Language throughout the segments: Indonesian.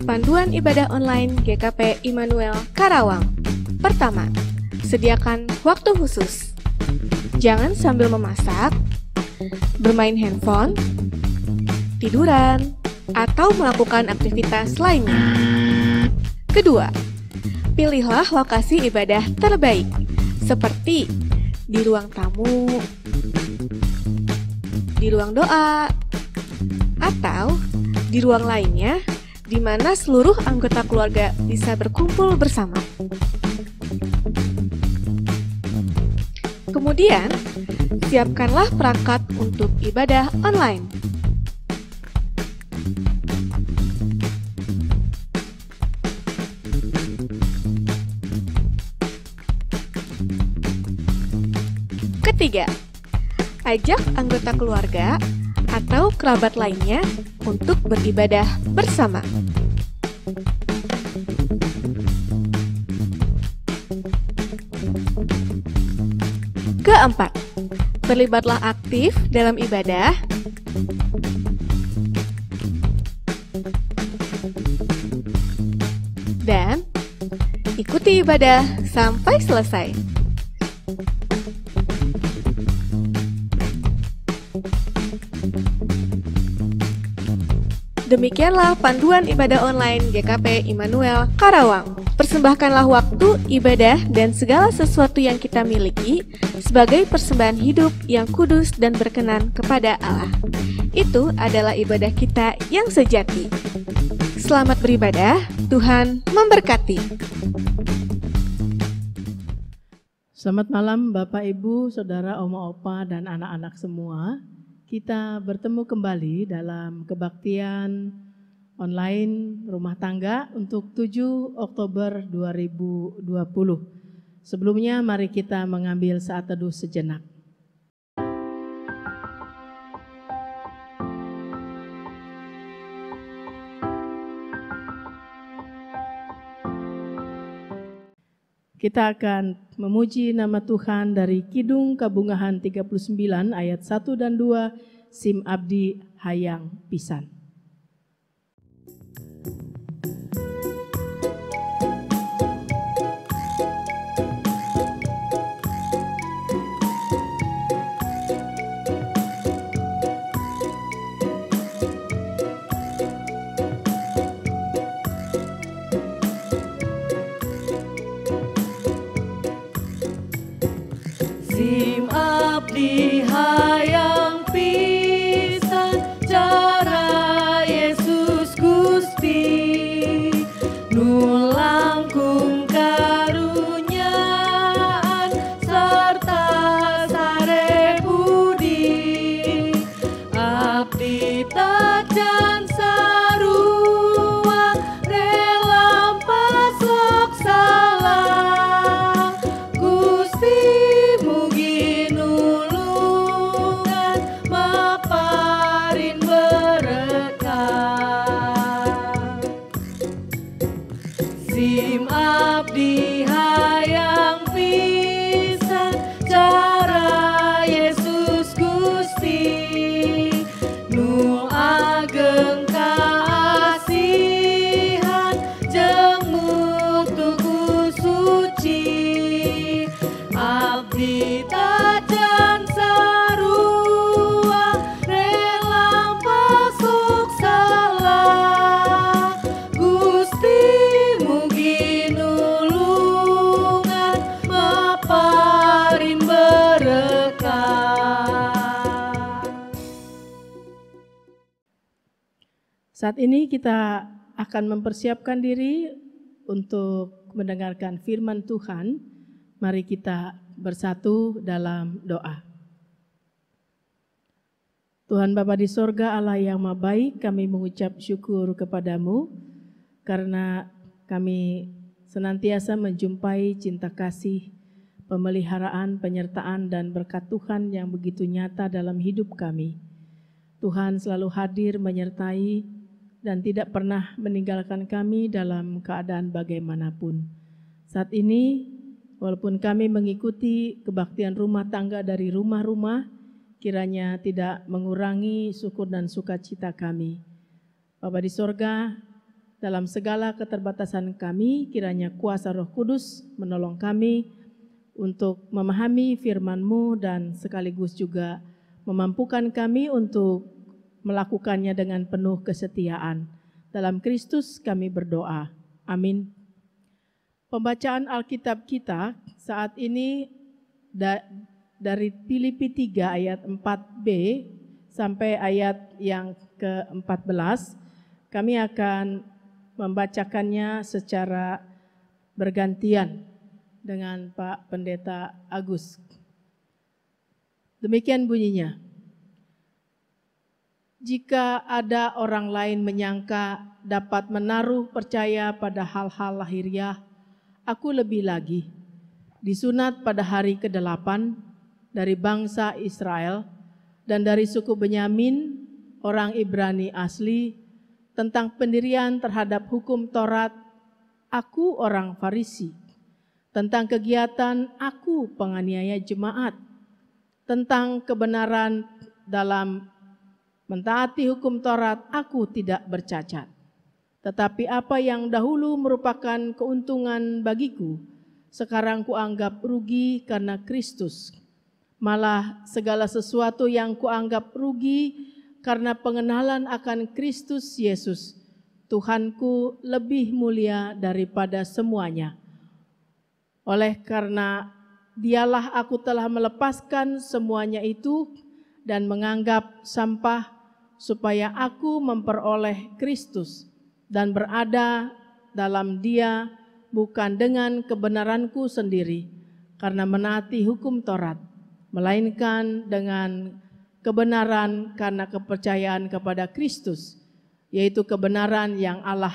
Panduan ibadah online GKP Immanuel Karawang. Pertama, sediakan waktu khusus. Jangan sambil memasak, bermain handphone, tiduran, atau melakukan aktivitas lainnya. Kedua, pilihlah lokasi ibadah terbaik, seperti di ruang tamu, di ruang doa, atau di ruang lainnya di mana seluruh anggota keluarga bisa berkumpul bersama. Kemudian, siapkanlah perangkat untuk ibadah online. Ketiga, ajak anggota keluarga atau kerabat lainnya untuk beribadah bersama. Keempat, terlibatlah aktif dalam ibadah. Dan ikuti ibadah sampai selesai. Demikianlah panduan ibadah online GKP Immanuel Karawang. Persembahkanlah waktu, ibadah, dan segala sesuatu yang kita miliki sebagai persembahan hidup yang kudus dan berkenan kepada Allah. Itu adalah ibadah kita yang sejati. Selamat beribadah, Tuhan memberkati. Selamat malam Bapak, Ibu, Saudara, Oma, Opa, dan anak-anak semua. Kita bertemu kembali dalam kebaktian online rumah tangga untuk 7 Oktober 2020. Sebelumnya mari kita mengambil saat teduh sejenak. Kita akan memuji nama Tuhan dari Kidung Kabungahan 39 ayat 1 dan 2, Sim Abdi Hayang Pisan. Sim abdi hayang pisan cara Yesus Gusti nu langkung karunyaan sarta sare budi abdi tajan sarua rela pasok salah Gusti mugi nulungan maparin berkah. Sim abdi hayang pisan cara Yesus Gusti nu ageng kaasihan jeung mutu suci abdi tajan sarua rela pasok salah Gusti mugi nulungan maparin berkah. Saat ini kita akan mempersiapkan diri untuk mendengarkan firman Tuhan. Mari kita bersatu dalam doa. Tuhan Bapa di sorga, Allah yang Maha Baik, kami mengucap syukur kepadamu karena kami senantiasa menjumpai cinta kasih, pemeliharaan, penyertaan, dan berkat Tuhan yang begitu nyata dalam hidup kami. Tuhan selalu hadir menyertai dan tidak pernah meninggalkan kami dalam keadaan bagaimanapun. Saat ini Walaupun kami mengikuti kebaktian rumah tangga dari rumah-rumah, kiranya tidak mengurangi syukur dan sukacita kami. Bapa di sorga, dalam segala keterbatasan kami, kiranya kuasa Roh Kudus menolong kami untuk memahami firman-Mu dan sekaligus juga memampukan kami untuk melakukannya dengan penuh kesetiaan. Dalam Kristus kami berdoa. Amin. Pembacaan Alkitab kita saat ini dari Filipi 3 ayat 4b sampai ayat yang ke-14. Kami akan membacakannya secara bergantian dengan Pak Pendeta Agus. Demikian bunyinya. Jika ada orang lain menyangka dapat menaruh percaya pada hal-hal lahiriah, aku lebih lagi, disunat pada hari ke-8 dari bangsa Israel dan dari suku Benyamin, orang Ibrani asli, tentang pendirian terhadap hukum Taurat, aku orang Farisi, tentang kegiatan aku penganiaya jemaat, tentang kebenaran dalam mentaati hukum Taurat, aku tidak bercacat. Tetapi apa yang dahulu merupakan keuntungan bagiku, sekarang kuanggap rugi karena Kristus. Malah segala sesuatu yang kuanggap rugi karena pengenalan akan Kristus Yesus, Tuhanku, lebih mulia daripada semuanya. Oleh karena Dialah aku telah melepaskan semuanya itu dan menganggap sampah supaya aku memperoleh Kristus dan berada dalam Dia bukan dengan kebenaranku sendiri karena menaati hukum Taurat, melainkan dengan kebenaran karena kepercayaan kepada Kristus, yaitu kebenaran yang Allah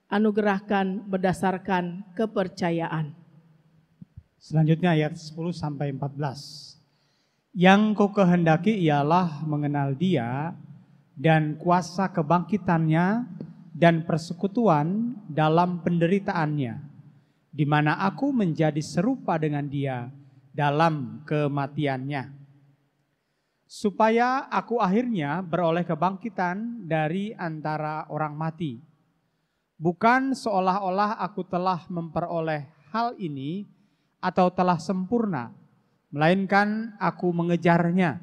anugerahkan berdasarkan kepercayaan. Selanjutnya ayat 10 sampai 14. Yang kau kehendaki ialah mengenal Dia dan kuasa kebangkitannya dan persekutuan dalam penderitaannya, di mana aku menjadi serupa dengan Dia dalam kematiannya, supaya aku akhirnya beroleh kebangkitan dari antara orang mati. Bukan seolah-olah aku telah memperoleh hal ini atau telah sempurna, melainkan aku mengejarnya,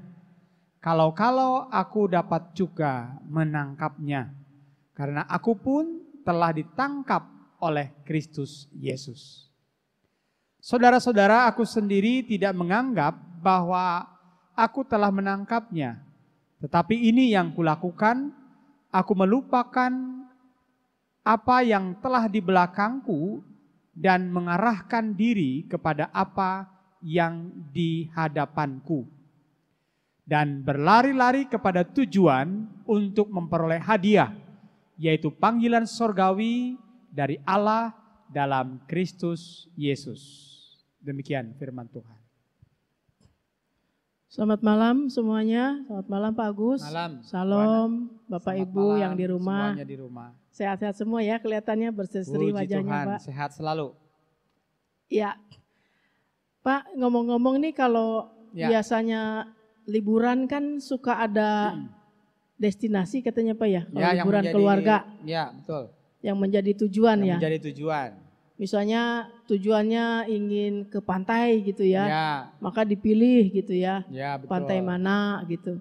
kalau-kalau aku dapat juga menangkapnya, karena aku pun telah ditangkap oleh Kristus Yesus. Saudara-saudara, aku sendiri tidak menganggap bahwa aku telah menangkapnya, tetapi ini yang kulakukan, aku melupakan apa yang telah di belakangku dan mengarahkan diri kepada apa yang di hadapanku, dan berlari-lari kepada tujuan untuk memperoleh hadiah, yaitu panggilan sorgawi dari Allah dalam Kristus Yesus. Demikian firman Tuhan. Selamat malam semuanya. Selamat malam Pak Agus. Malam. Salam Bapak Selamat Ibu malam, yang di rumah. Semuanya di rumah. Sehat-sehat semua ya, kelihatannya berseri Puji wajahnya Tuhan, Pak. sehat selalu. Ya, Pak, ngomong-ngomong nih, kalau Ya. biasanya liburan kan suka ada destinasi katanya Pak ya, kalau liburan keluarga Ya, betul. yang menjadi tujuan Yang ya. menjadi tujuan. Misalnya tujuannya ingin ke pantai gitu ya, Ya, maka dipilih gitu ya, ya betul. pantai mana gitu.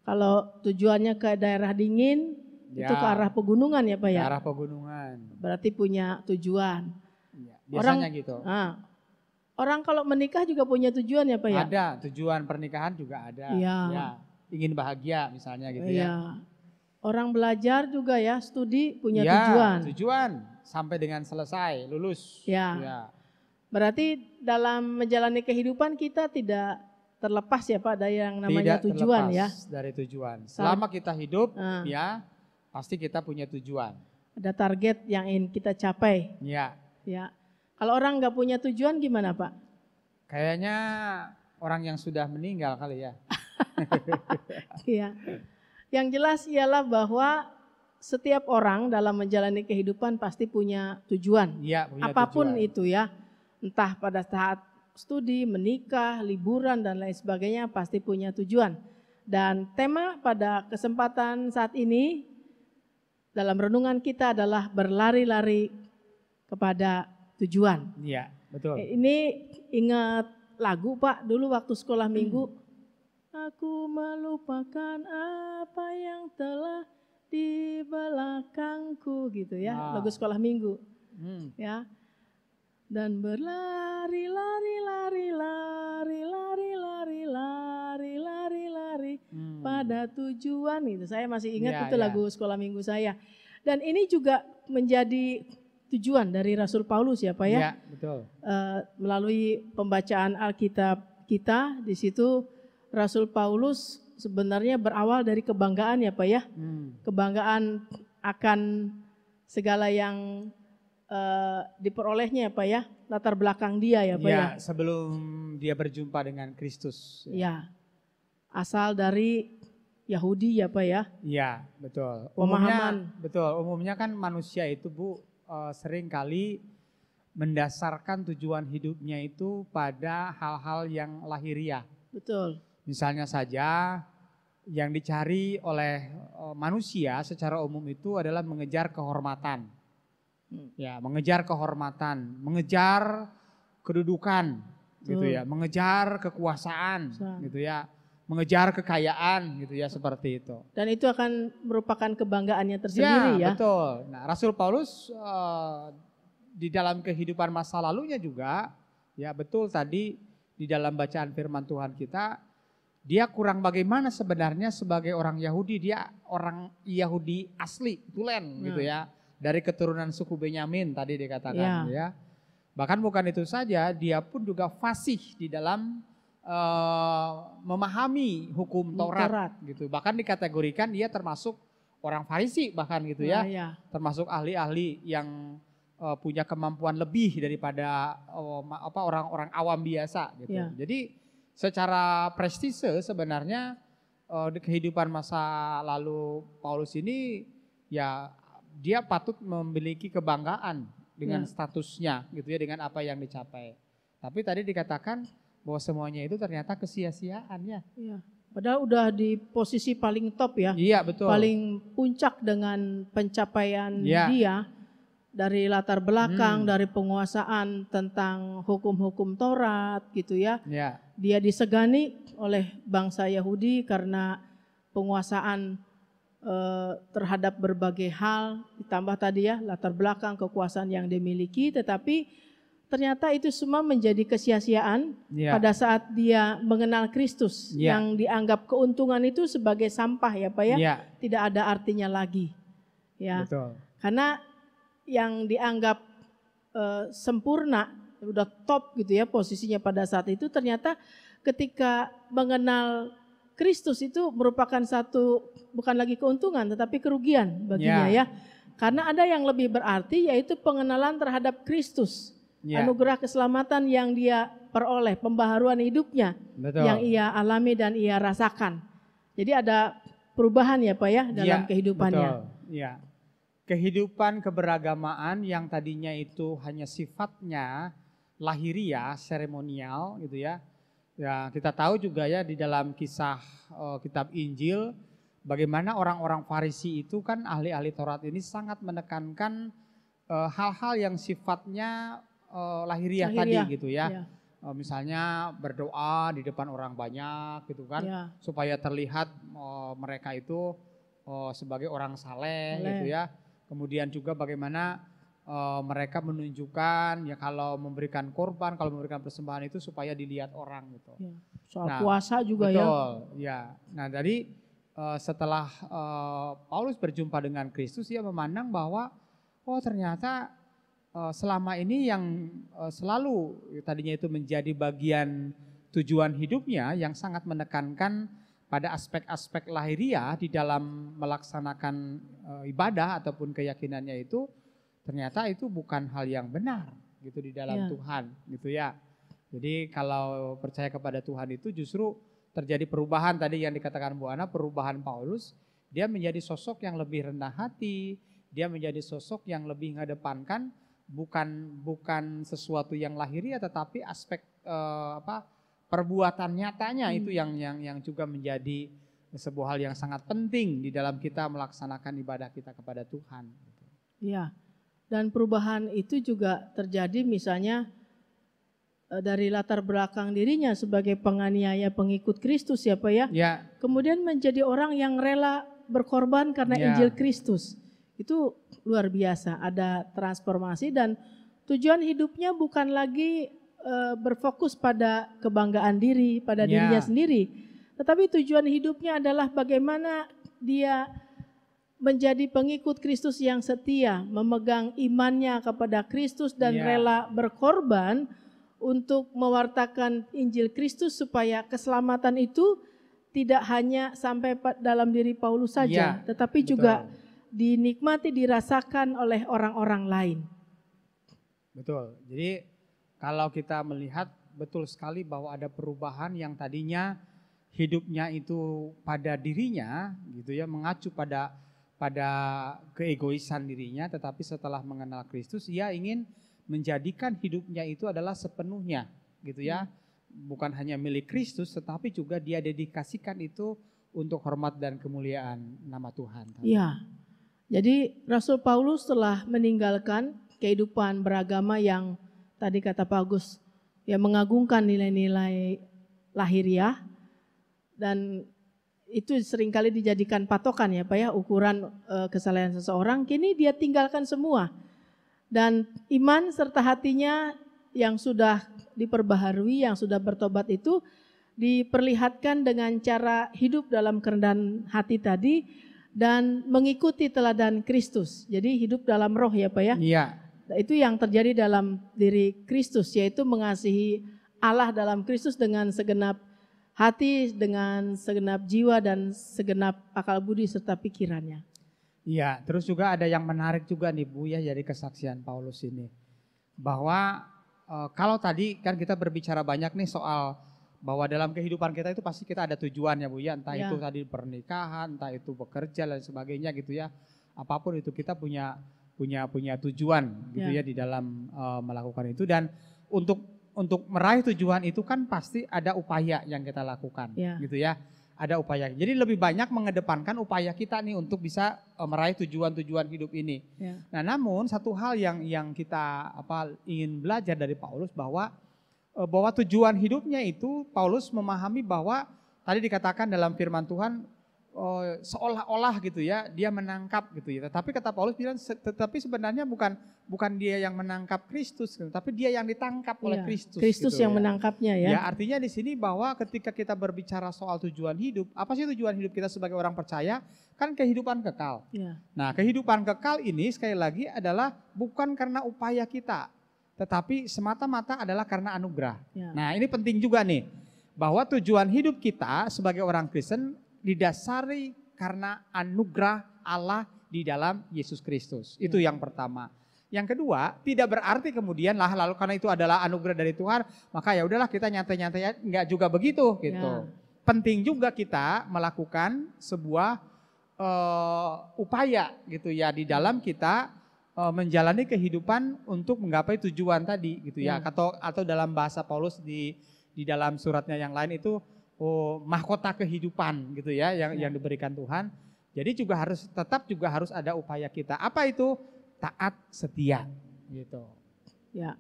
Kalau tujuannya ke daerah dingin, Ya, itu ke arah pegunungan ya Pak ke ya. arah pegunungan. Berarti punya tujuan. Ya, biasanya Orang- gitu. Nah, orang kalau menikah juga punya tujuan ya Pak ya. Ada, tujuan pernikahan juga ada. Iya. Ya, ingin bahagia misalnya gitu Iya. ya. Orang belajar juga ya, studi punya Ya, tujuan. tujuan sampai dengan selesai, lulus. Ya. Ya. Berarti dalam menjalani kehidupan kita tidak terlepas ya Pak dari yang namanya Tidak tujuan terlepas ya. dari tujuan. Selama kita hidup, Ah. ya pasti kita punya tujuan. Ada target yang ingin kita capai Ya, ya. Kalau orang nggak punya tujuan gimana Pak? kayaknya orang yang sudah meninggal kali ya. Iya. Yang jelas ialah bahwa setiap orang dalam menjalani kehidupan pasti punya tujuan. Iya, punya Apapun tujuan. itu ya. entah pada saat studi, menikah, liburan dan lain sebagainya pasti punya tujuan. Dan tema pada kesempatan saat ini dalam renungan kita adalah berlari-lari kepada tujuan. Iya, betul. Ini ingat lagu Pak, dulu waktu sekolah minggu. Aku melupakan apa yang telah di belakangku gitu ya, lagu sekolah minggu. Ya. Dan berlari, lari, lari, lari, lari, lari, lari, lari, lari pada tujuan itu. Saya masih ingat itu lagu sekolah minggu saya. Dan ini juga menjadi tujuan dari Rasul Paulus ya Pak ya. Iya, betul. Melalui pembacaan Alkitab kita di situ Rasul Paulus sebenarnya berawal dari kebanggaan ya Pak ya. Kebanggaan akan segala yang diperolehnya ya Pak ya, latar belakang dia ya Pak ya. Sebelum dia berjumpa dengan Kristus. Ya, asal dari Yahudi ya Pak ya. Iya, betul. Pemahaman. Umumnya kan manusia itu Bu sering kali mendasarkan tujuan hidupnya itu pada hal-hal yang lahiriah. Betul. Misalnya saja yang dicari oleh manusia secara umum itu adalah mengejar kehormatan. Ya, mengejar kehormatan, mengejar kedudukan gitu ya, mengejar kekuasaan gitu ya, mengejar kekayaan gitu ya, seperti itu. Dan itu akan merupakan kebanggaannya tersendiri ya. Betul. Nah, Rasul Paulus di dalam kehidupan masa lalunya juga ya betul tadi di dalam bacaan firman Tuhan kita, dia kurang bagaimana sebenarnya sebagai orang Yahudi, dia orang Yahudi asli, tulen gitu ya. Dari keturunan suku Benyamin tadi dikatakan ya. Bahkan bukan itu saja, dia pun juga fasih di dalam memahami hukum Taurat gitu. Bahkan dikategorikan dia termasuk orang Farisi bahkan gitu ya. Termasuk ahli-ahli yang punya kemampuan lebih daripada orang-orang awam biasa gitu. Jadi secara prestise sebenarnya di kehidupan masa lalu Paulus ini ya dia patut memiliki kebanggaan dengan statusnya gitu ya, dengan apa yang dicapai. Tapi tadi dikatakan bahwa semuanya itu ternyata kesia-siaan ya. Iya. Padahal udah di posisi paling top ya. Iya, betul. Paling puncak dengan pencapaian dia dari latar belakang, dari penguasaan tentang hukum-hukum Taurat gitu ya. Dia disegani oleh bangsa Yahudi karena penguasaan terhadap berbagai hal, ditambah tadi ya latar belakang kekuasaan yang dimiliki, tetapi ternyata itu semua menjadi kesia-siaan pada saat dia mengenal Kristus yang dianggap keuntungan itu sebagai sampah ya Pak ya, tidak ada artinya lagi ya. Betul. Karena yang dianggap sempurna, udah top gitu ya posisinya pada saat itu, ternyata ketika mengenal Kristus itu merupakan satu bukan lagi keuntungan tetapi kerugian baginya ya. Karena ada yang lebih berarti yaitu pengenalan terhadap Kristus. Anugerah keselamatan yang dia peroleh, pembaharuan hidupnya yang ia alami dan ia rasakan. Jadi ada perubahan ya Pak ya dalam kehidupannya. Betul. Ya. Kehidupan keberagamaan yang tadinya itu hanya sifatnya lahiriah, seremonial gitu ya. Ya, kita tahu juga ya di dalam kisah kitab Injil bagaimana orang-orang Farisi itu kan ahli-ahli Taurat ini sangat menekankan hal-hal yang sifatnya lahiriah tadi gitu ya. Misalnya berdoa di depan orang banyak gitu kan supaya terlihat mereka itu sebagai orang saleh gitu ya. Kemudian juga bagaimana mereka menunjukkan ya kalau memberikan korban, kalau memberikan persembahan itu supaya dilihat orang gitu. Soal puasa juga ya. Nah dari setelah Paulus berjumpa dengan Kristus, dia memandang bahwa ternyata selama ini yang selalu tadinya itu menjadi bagian tujuan hidupnya yang sangat menekankan pada aspek-aspek lahiriah di dalam melaksanakan ibadah ataupun keyakinannya itu, ternyata itu bukan hal yang benar gitu di dalam Tuhan gitu ya. Jadi kalau percaya kepada Tuhan itu justru terjadi perubahan tadi yang dikatakan Bu Ana, perubahan Paulus, dia menjadi sosok yang lebih rendah hati, dia menjadi sosok yang lebih mengedepankan bukan sesuatu yang lahiriah, tetapi aspek perbuatan nyatanya itu yang juga menjadi sebuah hal yang sangat penting di dalam kita melaksanakan ibadah kita kepada Tuhan. Ya, dan perubahan itu juga terjadi misalnya dari latar belakang dirinya sebagai penganiaya pengikut Kristus ya Pak ya. Ya. Kemudian menjadi orang yang rela berkorban karena Injil Kristus. Itu luar biasa, ada transformasi dan tujuan hidupnya bukan lagi berfokus pada kebanggaan diri, pada dirinya sendiri. Tetapi tujuan hidupnya adalah bagaimana dia menjadi pengikut Kristus yang setia, memegang imannya kepada Kristus dan rela berkorban untuk mewartakan Injil Kristus supaya keselamatan itu tidak hanya sampai dalam diri Paulus saja, tetapi juga dinikmati, dirasakan oleh orang-orang lain. Betul. Jadi kalau kita melihat betul sekali bahwa ada perubahan yang tadinya hidupnya itu pada dirinya gitu ya, mengacu pada keegoisan dirinya, tetapi setelah mengenal Kristus ia ingin menjadikan hidupnya itu adalah sepenuhnya gitu ya. Bukan hanya milik Kristus tetapi juga dia dedikasikan itu untuk hormat dan kemuliaan nama Tuhan. Iya. Jadi Rasul Paulus telah meninggalkan kehidupan beragama yang tadi kata Pak Agus ya mengagungkan nilai-nilai lahiriah, dan itu seringkali dijadikan patokan ya Pak ya, ukuran kesalehan seseorang. Kini dia tinggalkan semua, dan iman serta hatinya yang sudah diperbaharui, yang sudah bertobat itu diperlihatkan dengan cara hidup dalam kerendahan hati tadi dan mengikuti teladan Kristus. Jadi hidup dalam roh ya Pak ya. Iya. Itu yang terjadi dalam diri Kristus, yaitu mengasihi Allah dalam Kristus dengan segenap hati, dengan segenap jiwa dan segenap akal budi serta pikirannya. Iya, terus juga ada yang menarik juga nih Bu ya dari kesaksian Paulus ini. Bahwa kalau tadi kan kita berbicara banyak nih soal bahwa dalam kehidupan kita itu pasti kita ada tujuan ya Bu ya. Entah itu tadi pernikahan, entah itu bekerja dan sebagainya gitu ya. Apapun itu kita punya tujuan gitu ya di dalam melakukan itu. Dan untuk meraih tujuan itu kan pasti ada upaya yang kita lakukan gitu ya. Ada upaya. Jadi lebih banyak mengedepankan upaya kita nih untuk bisa meraih tujuan-tujuan hidup ini. Nah, namun satu hal yang kita ingin belajar dari Paulus bahwa tujuan hidupnya itu Paulus memahami bahwa tadi dikatakan dalam firman Tuhan seolah-olah gitu ya dia menangkap gitu ya. Tetapi kata Paulus bilang tetapi sebenarnya bukan dia yang menangkap Kristus, tapi dia yang ditangkap oleh Kristus. Kristus gitu yang ya. menangkapnya ya. Ya, artinya di sini bahwa ketika kita berbicara soal tujuan hidup, apa sih tujuan hidup kita sebagai orang percaya? Kan kehidupan kekal. Nah, kehidupan kekal ini sekali lagi adalah bukan karena upaya kita, tetapi semata-mata adalah karena anugerah. Nah, ini penting juga nih, bahwa tujuan hidup kita sebagai orang Kristen didasari karena anugerah Allah di dalam Yesus Kristus. Itu yang pertama. Yang kedua, tidak berarti kemudian lalu karena itu adalah anugerah dari Tuhan, maka ya udahlah kita nyantai-nyantai, enggak juga begitu gitu. Penting juga kita melakukan sebuah upaya gitu ya di dalam kita menjalani kehidupan untuk menggapai tujuan tadi gitu ya. Atau dalam bahasa Paulus di dalam suratnya yang lain itu mahkota kehidupan gitu ya yang diberikan Tuhan. Jadi tetap harus ada upaya kita. Apa itu? Taat, setia gitu. Ya.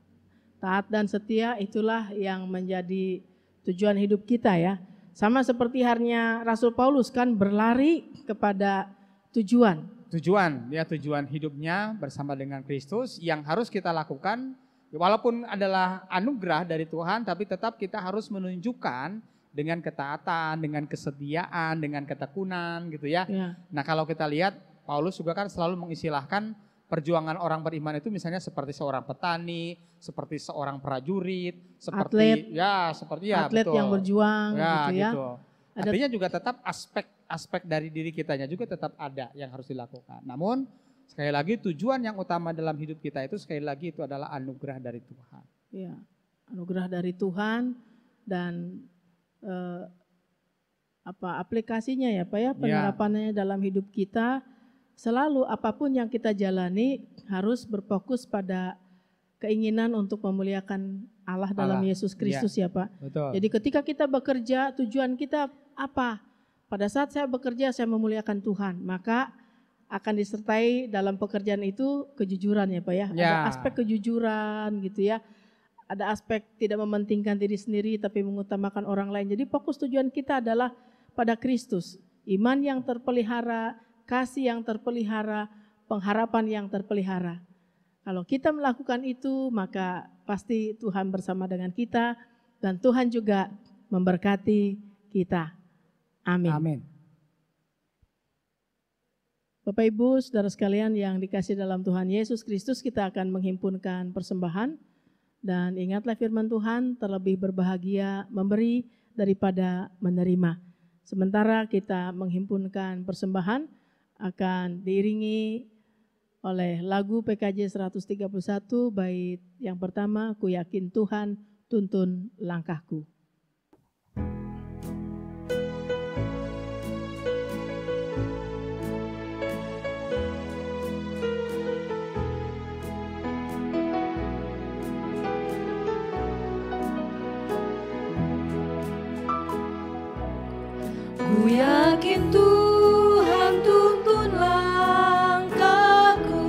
Taat dan setia itulah yang menjadi tujuan hidup kita ya. Sama seperti halnya Rasul Paulus kan berlari kepada tujuan. Tujuan hidupnya bersama dengan Kristus yang harus kita lakukan. Walaupun adalah anugerah dari Tuhan, tapi tetap kita harus menunjukkan dengan ketaatan, dengan kesetiaan, dengan ketekunan gitu ya. Nah, kalau kita lihat Paulus juga kan selalu mengistilahkan perjuangan orang beriman itu misalnya seperti seorang petani, seperti seorang prajurit, seperti atlet betul. Yang berjuang gitu ya. Gitu. Artinya juga tetap aspek dari diri kitanya juga tetap ada yang harus dilakukan. Namun sekali lagi tujuan yang utama dalam hidup kita itu sekali lagi itu adalah anugerah dari Tuhan. Iya, anugerah dari Tuhan dan aplikasinya ya Pak ya, penerapannya dalam hidup kita. Selalu apapun yang kita jalani harus berfokus pada keinginan untuk memuliakan Allah dalam Allah, Yesus Kristus ya Pak. Betul. Jadi ketika kita bekerja, tujuan kita apa? Pada saat saya bekerja, saya memuliakan Tuhan. Maka akan disertai dalam pekerjaan itu kejujuran ya Pak ya. Ya. Ada aspek kejujuran gitu ya. Ada aspek tidak mementingkan diri sendiri tapi mengutamakan orang lain. Jadi fokus tujuan kita adalah pada Kristus. Iman yang terpelihara, kasih yang terpelihara, pengharapan yang terpelihara. Kalau kita melakukan itu, maka pasti Tuhan bersama dengan kita dan Tuhan juga memberkati kita. Amin. Amin. Bapak Ibu, saudara sekalian yang dikasih dalam Tuhan Yesus Kristus, kita akan menghimpunkan persembahan. Dan ingatlah firman Tuhan, terlebih berbahagia memberi daripada menerima. Sementara kita menghimpunkan persembahan, akan diiringi oleh lagu PKJ 131 bait yang pertama, Ku Yakin Tuhan Tuntun Langkahku. Ku yakin Tuhan tuntun langkahku,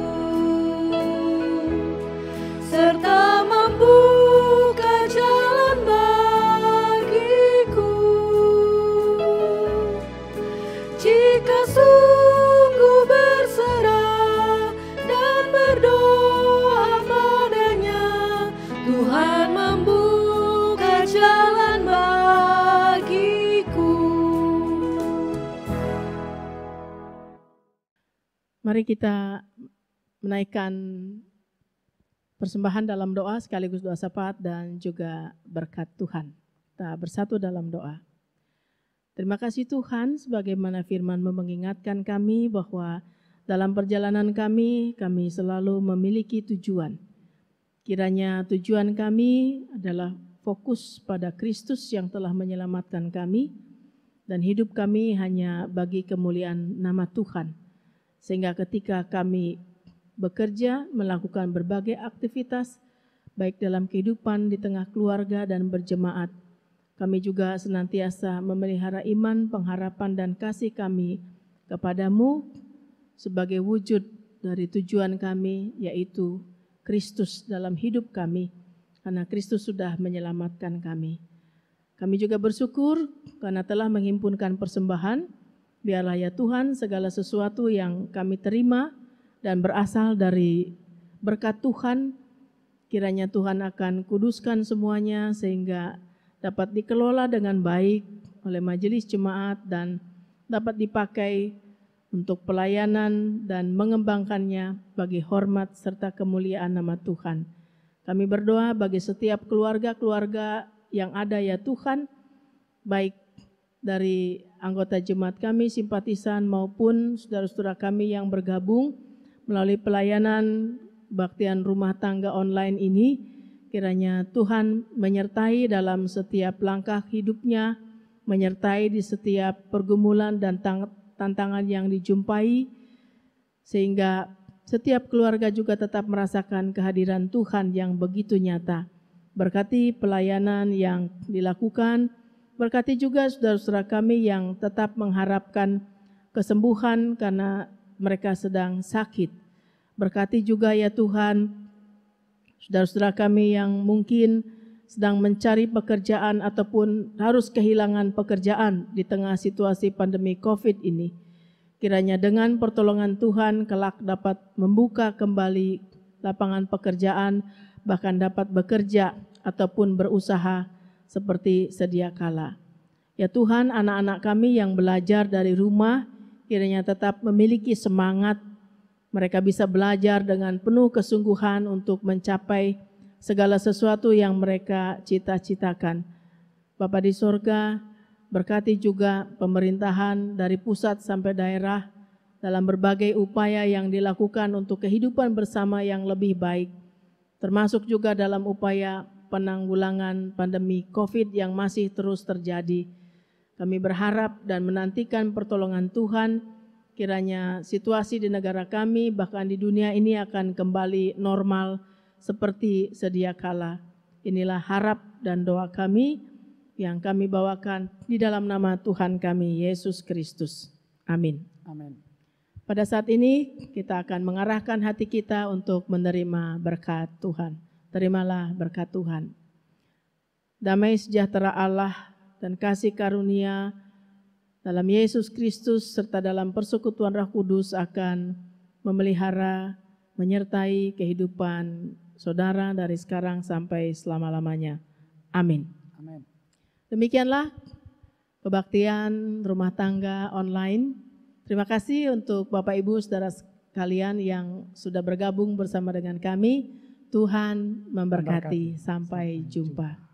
serta membuka jalan bagiku. Jika sungguh berserah dan berdoa padanya, Tuhan membuka jalan bagiku. Mari kita menaikkan persembahan dalam doa sekaligus doa syafaat dan juga berkat Tuhan. Kita bersatu dalam doa. Terima kasih Tuhan, sebagaimana firman-Mu mengingatkan kami bahwa dalam perjalanan kami selalu memiliki tujuan. Kiranya tujuan kami adalah fokus pada Kristus yang telah menyelamatkan kami dan hidup kami hanya bagi kemuliaan nama Tuhan. Sehingga ketika kami bekerja, melakukan berbagai aktivitas, baik dalam kehidupan di tengah keluarga dan berjemaat, kami juga senantiasa memelihara iman, pengharapan, dan kasih kami kepadamu sebagai wujud dari tujuan kami, yaitu Kristus dalam hidup kami, karena Kristus sudah menyelamatkan kami. Kami juga bersyukur karena telah menghimpunkan persembahan. Biarlah ya Tuhan segala sesuatu yang kami terima dan berasal dari berkat Tuhan, kiranya Tuhan akan kuduskan semuanya sehingga dapat dikelola dengan baik oleh majelis jemaat dan dapat dipakai untuk pelayanan dan mengembangkannya bagi hormat serta kemuliaan nama Tuhan. Kami berdoa bagi setiap keluarga-keluarga yang ada ya Tuhan, baik dari anggota jemaat kami, simpatisan maupun saudara-saudara kami yang bergabung melalui pelayanan baktian rumah tangga online ini, kiranya Tuhan menyertai dalam setiap langkah hidupnya, menyertai di setiap pergumulan dan tantangan yang dijumpai, sehingga setiap keluarga juga tetap merasakan kehadiran Tuhan yang begitu nyata. Berkati pelayanan yang dilakukan, berkati juga saudara-saudara kami yang tetap mengharapkan kesembuhan karena mereka sedang sakit. Berkati juga ya Tuhan, saudara-saudara kami yang mungkin sedang mencari pekerjaan ataupun harus kehilangan pekerjaan di tengah situasi pandemi COVID ini. Kiranya dengan pertolongan Tuhan kelak dapat membuka kembali lapangan pekerjaan, bahkan dapat bekerja ataupun berusaha seperti sedia kala. Ya Tuhan, anak-anak kami yang belajar dari rumah, kiranya tetap memiliki semangat. Mereka bisa belajar dengan penuh kesungguhan untuk mencapai segala sesuatu yang mereka cita-citakan. Bapa di sorga, berkati juga pemerintahan dari pusat sampai daerah dalam berbagai upaya yang dilakukan untuk kehidupan bersama yang lebih baik, termasuk juga dalam upaya penanggulangan pandemi COVID yang masih terus terjadi. Kami berharap dan menantikan pertolongan Tuhan, kiranya situasi di negara kami bahkan di dunia ini akan kembali normal seperti sedia kala. Inilah harap dan doa kami yang kami bawakan di dalam nama Tuhan kami, Yesus Kristus. Amin. Amin. Pada saat ini kita akan mengarahkan hati kita untuk menerima berkat Tuhan. Terimalah berkat Tuhan. Damai sejahtera Allah dan kasih karunia dalam Yesus Kristus serta dalam persekutuan Roh Kudus akan memelihara, menyertai kehidupan saudara dari sekarang sampai selama-lamanya. Amin. Amin. Demikianlah kebaktian rumah tangga online. Terima kasih untuk Bapak Ibu saudara sekalian yang sudah bergabung bersama dengan kami. Tuhan memberkati. Sampai jumpa.